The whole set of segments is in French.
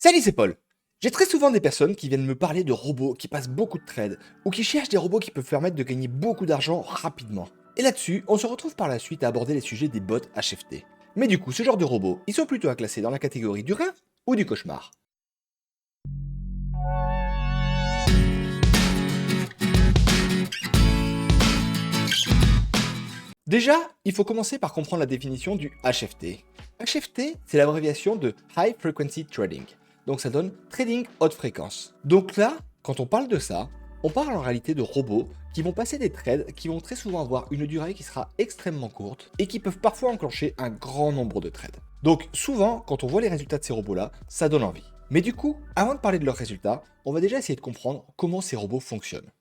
Salut, c'est Paul. J'ai très souvent des personnes qui viennent me parler de robots qui passent beaucoup de trades ou qui cherchent des robots qui peuvent permettre de gagner beaucoup d'argent rapidement. Et là-dessus, on se retrouve par la suite à aborder les sujets des bots HFT. Mais du coup, ce genre de robots, ils sont plutôt à classer dans la catégorie du rêve ou du cauchemar. Déjà, il faut commencer par comprendre la définition du HFT. HFT, c'est l'abréviation de High Frequency Trading. Donc ça donne Trading Haute Fréquence. Donc là, quand on parle de ça, on parle en réalité de robots qui vont passer des trades qui vont très souvent avoir une durée qui sera extrêmement courte et qui peuvent parfois enclencher un grand nombre de trades. Donc souvent, quand on voit les résultats de ces robots-là, ça donne envie. Mais du coup, avant de parler de leurs résultats, on va déjà essayer de comprendre comment ces robots fonctionnent.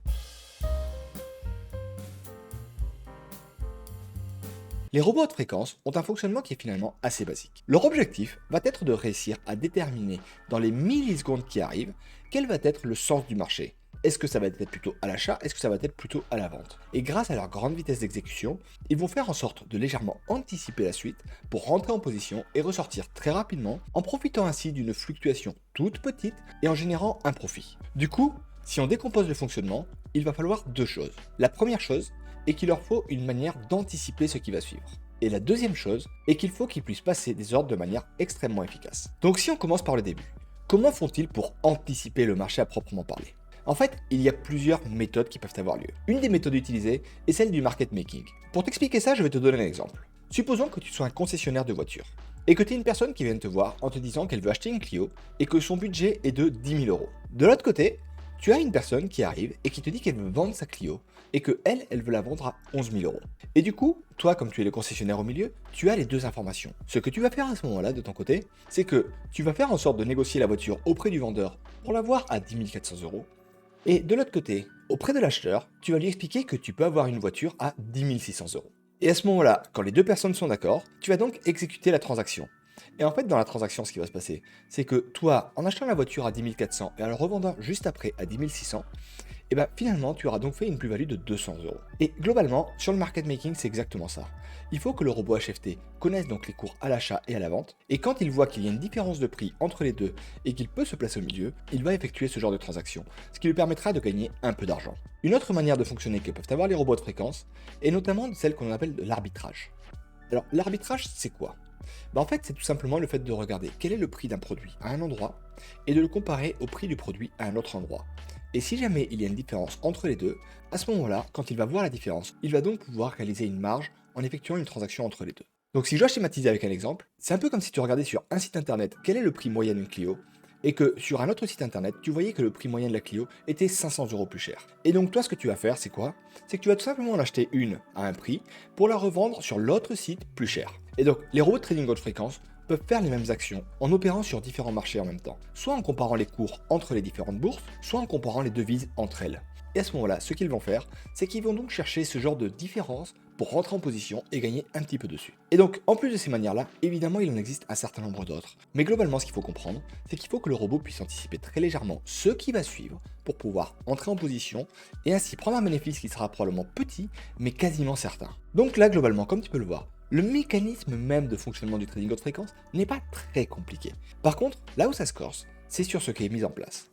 Les robots haute fréquence ont un fonctionnement qui est finalement assez basique. Leur objectif va être de réussir à déterminer dans les millisecondes qui arrivent quel va être le sens du marché. Est-ce que ça va être plutôt à l'achat, est-ce que ça va être plutôt à la vente? Et grâce à leur grande vitesse d'exécution, ils vont faire en sorte de légèrement anticiper la suite pour rentrer en position et ressortir très rapidement en profitant ainsi d'une fluctuation toute petite et en générant un profit. Du coup, si on décompose le fonctionnement, il va falloir deux choses. La première chose, et qu'il leur faut une manière d'anticiper ce qui va suivre. Et la deuxième chose est qu'il faut qu'ils puissent passer des ordres de manière extrêmement efficace. Donc si on commence par le début, comment font-ils pour anticiper le marché à proprement parler? En fait, il y a plusieurs méthodes qui peuvent avoir lieu. Une des méthodes utilisées est celle du market making. Pour t'expliquer ça, je vais te donner un exemple. Supposons que tu sois un concessionnaire de voitures et que tu es une personne qui vient te voir en te disant qu'elle veut acheter une Clio et que son budget est de 10 000 euros. De l'autre côté, tu as une personne qui arrive et qui te dit qu'elle veut vendre sa Clio et que elle veut la vendre à 11 000 euros. Et du coup, toi, comme tu es le concessionnaire au milieu, tu as les deux informations. Ce que tu vas faire à ce moment-là, de ton côté, c'est que tu vas faire en sorte de négocier la voiture auprès du vendeur pour l'avoir à 10 400 euros. Et de l'autre côté, auprès de l'acheteur, tu vas lui expliquer que tu peux avoir une voiture à 10 600 euros. Et à ce moment-là, quand les deux personnes sont d'accord, tu vas donc exécuter la transaction. Et en fait, dans la transaction, ce qui va se passer, c'est que toi, en achetant la voiture à 10 400 et en la revendant juste après à 10 600, et bien finalement, tu auras donc fait une plus-value de 200 euros. Et globalement, sur le market making, c'est exactement ça. Il faut que le robot HFT connaisse donc les cours à l'achat et à la vente, et quand il voit qu'il y a une différence de prix entre les deux et qu'il peut se placer au milieu, il va effectuer ce genre de transaction, ce qui lui permettra de gagner un peu d'argent. Une autre manière de fonctionner que peuvent avoir les robots de fréquence est notamment celle qu'on appelle de l'arbitrage. Alors l'arbitrage, c'est quoi? En fait, c'est tout simplement le fait de regarder quel est le prix d'un produit à un endroit et de le comparer au prix du produit à un autre endroit. Et si jamais il y a une différence entre les deux, à ce moment-là, quand il va voir la différence, il va donc pouvoir réaliser une marge en effectuant une transaction entre les deux. Donc si je dois schématiser avec un exemple, c'est un peu comme si tu regardais sur un site internet quel est le prix moyen d'une Clio, et que sur un autre site internet, tu voyais que le prix moyen de la Clio était 500 euros plus cher. Et donc toi, ce que tu vas faire, c'est quoi? C'est que tu vas tout simplement en acheter une à un prix pour la revendre sur l'autre site plus cher. Et donc les robots de trading haute fréquence peuvent faire les mêmes actions en opérant sur différents marchés en même temps, soit en comparant les cours entre les différentes bourses, soit en comparant les devises entre elles. Et à ce moment-là, ce qu'ils vont faire, c'est qu'ils vont donc chercher ce genre de différence pour rentrer en position et gagner un petit peu dessus. Et donc, en plus de ces manières-là, évidemment, il en existe un certain nombre d'autres. Mais globalement, ce qu'il faut comprendre, c'est qu'il faut que le robot puisse anticiper très légèrement ce qui va suivre pour pouvoir entrer en position et ainsi prendre un bénéfice qui sera probablement petit, mais quasiment certain. Donc là, globalement, comme tu peux le voir, le mécanisme même de fonctionnement du trading haute fréquence n'est pas très compliqué. Par contre, là où ça se corse, c'est sur ce qui est mis en place.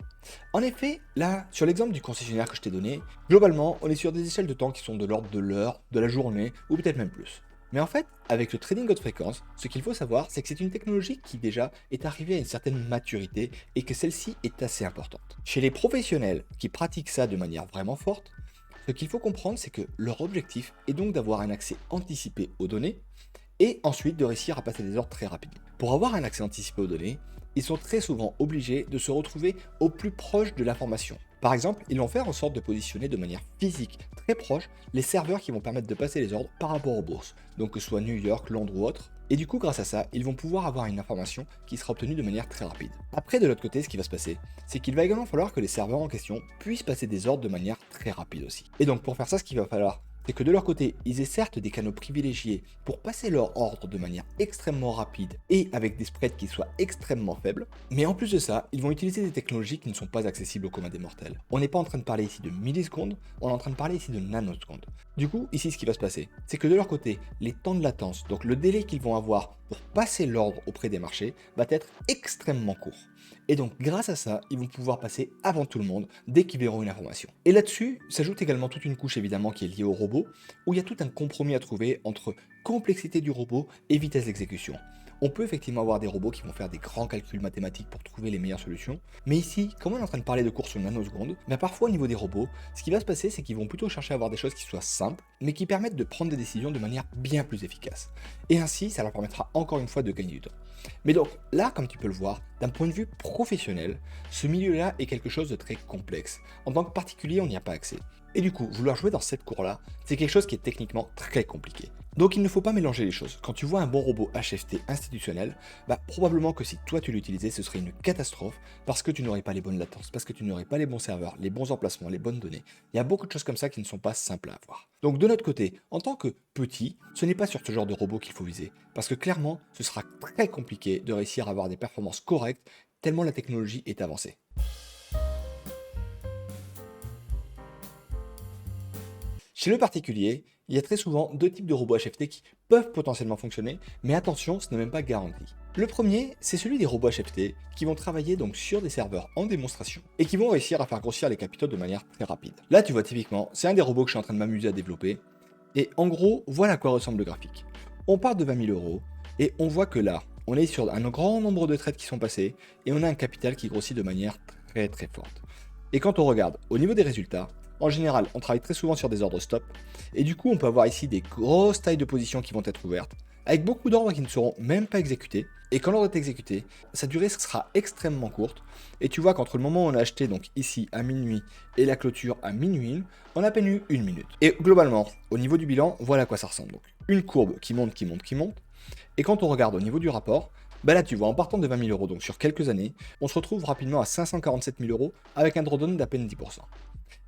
En effet, là, sur l'exemple du concessionnaire que je t'ai donné, globalement, on est sur des échelles de temps qui sont de l'ordre de l'heure, de la journée, ou peut-être même plus. Mais en fait, avec le trading haute fréquence, ce qu'il faut savoir, c'est que c'est une technologie qui déjà est arrivée à une certaine maturité et que celle-ci est assez importante. Chez les professionnels qui pratiquent ça de manière vraiment forte, ce qu'il faut comprendre, c'est que leur objectif est donc d'avoir un accès anticipé aux données et ensuite de réussir à passer des ordres très rapidement. Pour avoir un accès anticipé aux données, ils sont très souvent obligés de se retrouver au plus proche de l'information. Par exemple, ils vont faire en sorte de positionner de manière physique très proche les serveurs qui vont permettre de passer les ordres par rapport aux bourses, donc que ce soit New York, Londres ou autre. Et du coup, grâce à ça, ils vont pouvoir avoir une information qui sera obtenue de manière très rapide. Après, de l'autre côté, ce qui va se passer, c'est qu'il va également falloir que les serveurs en question puissent passer des ordres de manière très rapide aussi. Et donc pour faire ça, ce qu'il va falloir, c'est que de leur côté, ils aient certes des canaux privilégiés pour passer leur ordre de manière extrêmement rapide et avec des spreads qui soient extrêmement faibles, mais en plus de ça, ils vont utiliser des technologies qui ne sont pas accessibles au commun des mortels. On n'est pas en train de parler ici de millisecondes, on est en train de parler ici de nanosecondes. Du coup, ici, ce qui va se passer, c'est que de leur côté, les temps de latence, donc le délai qu'ils vont avoir pour passer l'ordre auprès des marchés, va être extrêmement court. Et donc, grâce à ça, ils vont pouvoir passer avant tout le monde dès qu'ils verront une information. Et là-dessus, s'ajoute également toute une couche évidemment qui est liée au robot, où il y a tout un compromis à trouver entre complexité du robot et vitesse d'exécution. On peut effectivement avoir des robots qui vont faire des grands calculs mathématiques pour trouver les meilleures solutions, mais ici, comme on est en train de parler de courses aux nanosecondes, parfois au niveau des robots, ce qui va se passer, c'est qu'ils vont plutôt chercher à avoir des choses qui soient simples, mais qui permettent de prendre des décisions de manière bien plus efficace. Et ainsi, ça leur permettra encore une fois de gagner du temps. Mais donc, là, comme tu peux le voir, d'un point de vue professionnel, ce milieu-là est quelque chose de très complexe. En tant que particulier, on n'y a pas accès. Et du coup, vouloir jouer dans cette cour-là, c'est quelque chose qui est techniquement très compliqué. Donc il ne faut pas mélanger les choses. Quand tu vois un bon robot HFT institutionnel, probablement que si toi tu l'utilisais, ce serait une catastrophe parce que tu n'aurais pas les bonnes latences, parce que tu n'aurais pas les bons serveurs, les bons emplacements, les bonnes données. Il y a beaucoup de choses comme ça qui ne sont pas simples à avoir. Donc de notre côté, en tant que petit, ce n'est pas sur ce genre de robot qu'il faut viser, parce que clairement, ce sera très compliqué de réussir à avoir des performances correctes tellement la technologie est avancée. Chez le particulier, il y a très souvent deux types de robots HFT qui peuvent potentiellement fonctionner, mais attention, ce n'est même pas garanti. Le premier, c'est celui des robots HFT qui vont travailler donc sur des serveurs en démonstration et qui vont réussir à faire grossir les capitaux de manière très rapide. Là, tu vois typiquement, c'est un des robots que je suis en train de m'amuser à développer. Et en gros, voilà à quoi ressemble le graphique. On part de 20 000 euros et on voit que là, on est sur un grand nombre de trades qui sont passés et on a un capital qui grossit de manière très forte. Et quand on regarde au niveau des résultats, en général, on travaille très souvent sur des ordres stop, et du coup, on peut avoir ici des grosses tailles de position qui vont être ouvertes, avec beaucoup d'ordres qui ne seront même pas exécutés, et quand l'ordre est exécuté, sa durée sera extrêmement courte, et tu vois qu'entre le moment où on a acheté, donc ici à minuit, et la clôture à minuit 1, on a à peine eu 1 minute. Et globalement, au niveau du bilan, voilà à quoi ça ressemble. Donc, une courbe qui monte, et quand on regarde au niveau du rapport, là tu vois, en partant de 20 000 euros, donc sur quelques années, on se retrouve rapidement à 547 000 euros avec un drawdown d'à peine 10%.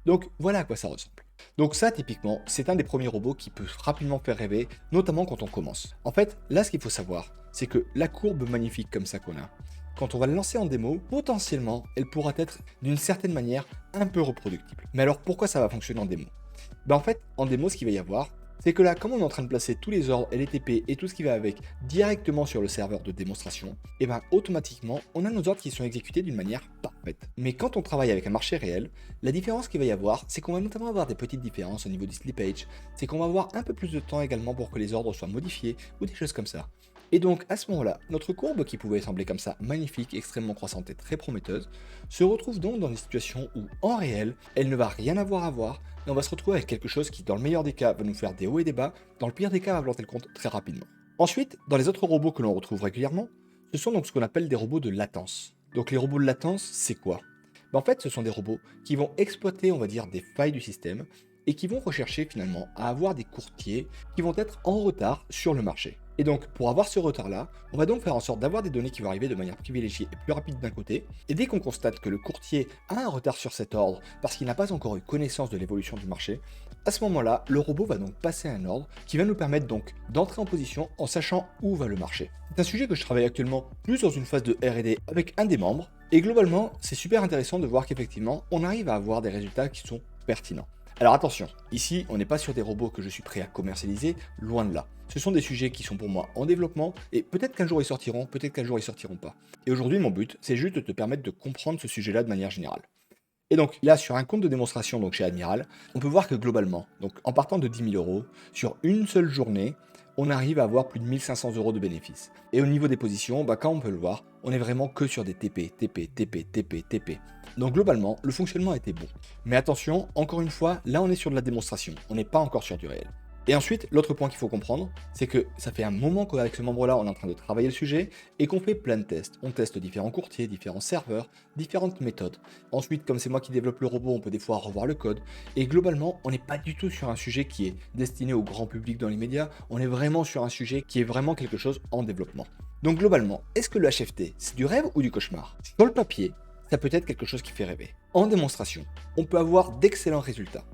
Donc voilà à quoi ça ressemble. Donc ça typiquement, c'est un des premiers robots qui peut rapidement faire rêver, notamment quand on commence. En fait, là ce qu'il faut savoir, c'est que la courbe magnifique comme ça qu'on a, quand on va le lancer en démo, potentiellement, elle pourra être d'une certaine manière un peu reproductible. Mais alors pourquoi ça va fonctionner en démo? En fait, en démo, ce qu'il va y avoir, c'est que là, comme on est en train de placer tous les ordres, LTP et tout ce qui va avec directement sur le serveur de démonstration, et automatiquement, on a nos ordres qui sont exécutés d'une manière parfaite. Mais quand on travaille avec un marché réel, la différence qu'il va y avoir, c'est qu'on va notamment avoir des petites différences au niveau du slippage, c'est qu'on va avoir un peu plus de temps également pour que les ordres soient modifiés ou des choses comme ça. Et donc à ce moment-là, notre courbe qui pouvait sembler comme ça magnifique, extrêmement croissante et très prometteuse, se retrouve donc dans des situations où en réel, elle ne va rien avoir à voir, et on va se retrouver avec quelque chose qui dans le meilleur des cas va nous faire des hauts et des bas, dans le pire des cas va planter le compte très rapidement. Ensuite, dans les autres robots que l'on retrouve régulièrement, ce sont donc ce qu'on appelle des robots de latence. Donc les robots de latence, c'est quoi? En fait, ce sont des robots qui vont exploiter, on va dire, des failles du système, et qui vont rechercher finalement à avoir des courtiers qui vont être en retard sur le marché. Et donc, pour avoir ce retard-là, on va donc faire en sorte d'avoir des données qui vont arriver de manière privilégiée et plus rapide d'un côté, et dès qu'on constate que le courtier a un retard sur cet ordre parce qu'il n'a pas encore eu connaissance de l'évolution du marché, à ce moment-là, le robot va donc passer un ordre qui va nous permettre donc d'entrer en position en sachant où va le marché. C'est un sujet que je travaille actuellement plus dans une phase de R&D avec un des membres, et globalement, c'est super intéressant de voir qu'effectivement, on arrive à avoir des résultats qui sont pertinents. Alors attention, ici on n'est pas sur des robots que je suis prêt à commercialiser, loin de là. Ce sont des sujets qui sont pour moi en développement et peut-être qu'un jour ils sortiront, peut-être qu'un jour ils sortiront pas. Et aujourd'hui mon but c'est juste de te permettre de comprendre ce sujet-là de manière générale. Et donc là sur un compte de démonstration donc chez Admiral, on peut voir que globalement, donc en partant de 10 000 euros, sur une seule journée, on arrive à avoir plus de 1 500 euros de bénéfices. Et au niveau des positions, quand on peut le voir, on est vraiment que sur des TP. Donc globalement, le fonctionnement a été bon. Mais attention, encore une fois, là on est sur de la démonstration, on n'est pas encore sur du réel. Et ensuite, l'autre point qu'il faut comprendre, c'est que ça fait un moment qu'avec ce membre-là, on est en train de travailler le sujet et qu'on fait plein de tests. On teste différents courtiers, différents serveurs, différentes méthodes. Ensuite, comme c'est moi qui développe le robot, on peut des fois revoir le code. Et globalement, on n'est pas du tout sur un sujet qui est destiné au grand public dans les médias, on est vraiment sur un sujet qui est vraiment quelque chose en développement. Donc globalement, est-ce que le HFT, c'est du rêve ou du cauchemar? Sur le papier, ça peut être quelque chose qui fait rêver. En démonstration, on peut avoir d'excellents résultats.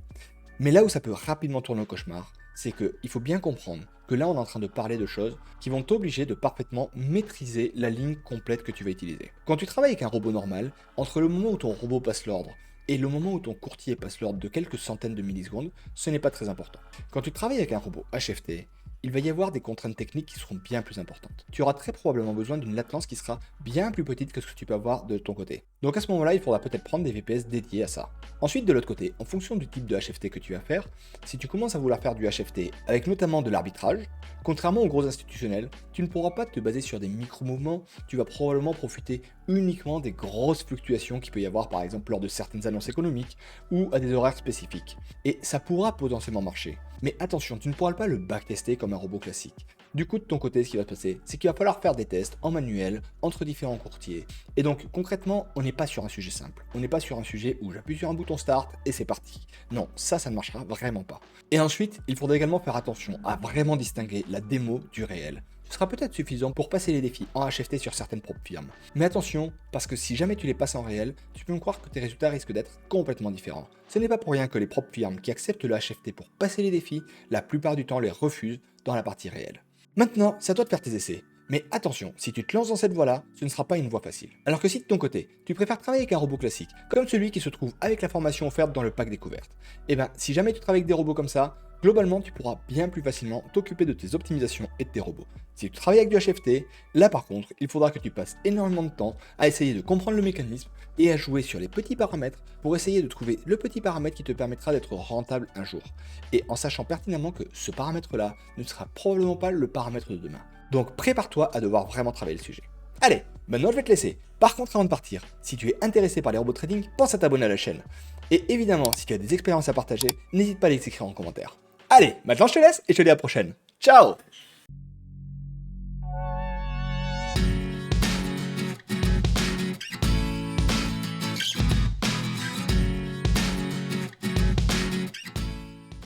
Mais là où ça peut rapidement tourner au cauchemar, c'est qu'il faut bien comprendre que là on est en train de parler de choses qui vont t'obliger de parfaitement maîtriser la ligne complète que tu vas utiliser. Quand tu travailles avec un robot normal, entre le moment où ton robot passe l'ordre et le moment où ton courtier passe l'ordre de quelques centaines de millisecondes, ce n'est pas très important. Quand tu travailles avec un robot HFT, il va y avoir des contraintes techniques qui seront bien plus importantes. Tu auras très probablement besoin d'une latence qui sera bien plus petite que ce que tu peux avoir de ton côté. Donc à ce moment-là, il faudra peut-être prendre des VPS dédiés à ça. Ensuite, de l'autre côté, en fonction du type de HFT que tu vas faire, si tu commences à vouloir faire du HFT avec notamment de l'arbitrage, contrairement aux gros institutionnels, tu ne pourras pas te baser sur des micro-mouvements, tu vas probablement profiter uniquement des grosses fluctuations qu'il peut y avoir par exemple lors de certaines annonces économiques ou à des horaires spécifiques. Et ça pourra potentiellement marcher. Mais attention, tu ne pourras pas le backtester comme un robot classique. Du coup, de ton côté, ce qui va se passer, c'est qu'il va falloir faire des tests en manuel entre différents courtiers. Et donc, concrètement, on n'est pas sur un sujet simple. On n'est pas sur un sujet où j'appuie sur un bouton start et c'est parti. Non, ça ne marchera vraiment pas. Et ensuite, il faudra également faire attention à vraiment distinguer la démo du réel. Ce sera peut-être suffisant pour passer les défis en HFT sur certaines propres firmes. Mais attention, parce que si jamais tu les passes en réel, tu peux me croire que tes résultats risquent d'être complètement différents. Ce n'est pas pour rien que les propres firmes qui acceptent le HFT pour passer les défis, la plupart du temps les refusent dans la partie réelle. Maintenant, c'est à toi de faire tes essais. Mais attention, si tu te lances dans cette voie-là, ce ne sera pas une voie facile. Alors que si de ton côté, tu préfères travailler avec un robot classique, comme celui qui se trouve avec la formation offerte dans le pack découverte, et bien si jamais tu travailles avec des robots comme ça, globalement tu pourras bien plus facilement t'occuper de tes optimisations et de tes robots. Si tu travailles avec du HFT, là par contre, il faudra que tu passes énormément de temps à essayer de comprendre le mécanisme et à jouer sur les petits paramètres pour essayer de trouver le petit paramètre qui te permettra d'être rentable un jour. Et en sachant pertinemment que ce paramètre-là ne sera probablement pas le paramètre de demain. Donc prépare-toi à devoir vraiment travailler le sujet. Allez, maintenant je vais te laisser. Par contre, avant de partir, si tu es intéressé par les robots trading, pense à t'abonner à la chaîne. Et évidemment, si tu as des expériences à partager, n'hésite pas à les écrire en commentaire. Allez, maintenant je te laisse et je te dis à la prochaine. Ciao!